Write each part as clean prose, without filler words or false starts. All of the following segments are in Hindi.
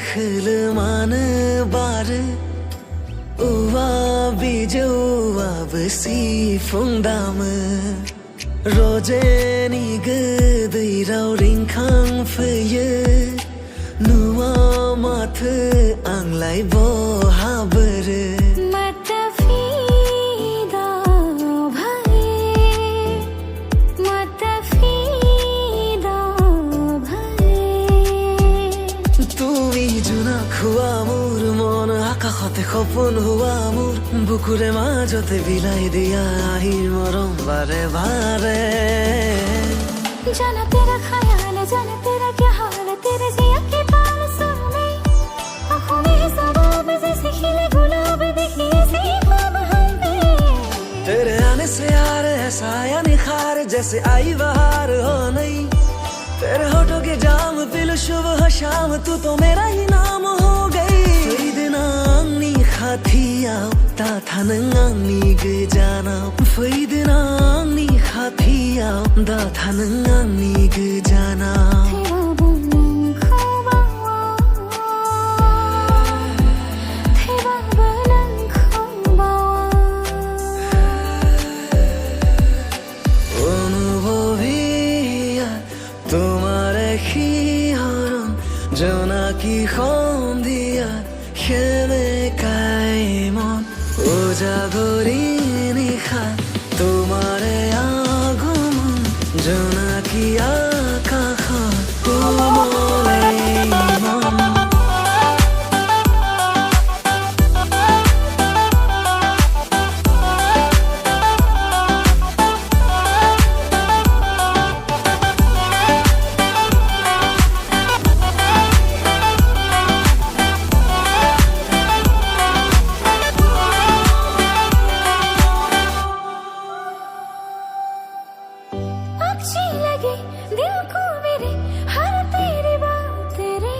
खलमान बार उवा बिजौवा बसी फुंदाम रोजेनि गोदैराव रिंखां फैयो नुवा माथो आंलाय बहा बोरो আকাশতে সপোন হোৱা মোৰ বুকুৰে মাজতে বিলাই দিয়া আহিৰ মৰম বাৰে বাৰে जाना तेरा ख्याल है जाना तेरा क्या हाल है तेरे जिया के पास में आँखों में है सवाब जैसे खिले गुलाब देखिए ऐसे ही ख्वाब हमें तेरे आने से यार ऐसा या निखार जैसे आई बहार हो नहीं तेरे होठों के जाम पी लो सुबह शाम तू तो मेरा ही नाम हो गई खाथियाव ता थानों आंनि गोजानाव फैदोना आंनि खाथियाव दा थानों आंनि गोजानाव অনুভৱীয়া তোমাৰ শিহৰণ জোনাকী সন্ধিয়া সেমেকাই মন উজাগৰি নিশা তোমাৰে আগমন জোনাকী আকাশত কোমল মন अच्छी लगे दिल को मेरे हर तेरी बात तेरे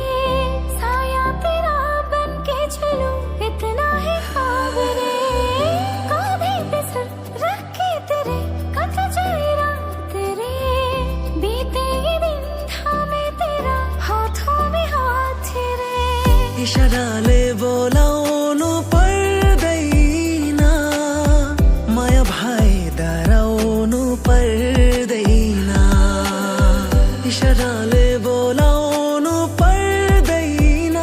साया तेरा बन के चलूं इतना ही ख्वाब रे कांधे पे सर रख के तेरे कट जाए रात तेरे बीते ये दिन थामे तेरा हाथों में हाथ तेरे इशाराले बोलाउनु पर्दैन माया भाइ डराउनु पर्दैन इशाराले बोलाउनु पर्दैन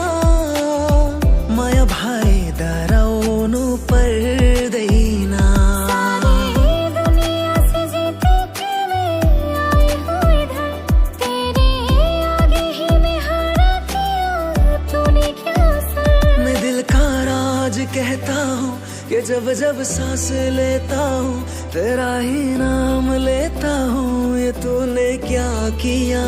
माया भाइ डराउनु पर्दैन सारी दुनिया से जीते के मैं आई हूँ इधर तेरे आगे ही मैं हारा किया तूने क्या सर मैं दिल का राज कहता हूँ कि जब जब सांस लेता हूँ तेरा ही नाम लेता हूँ ये तूने क्या किया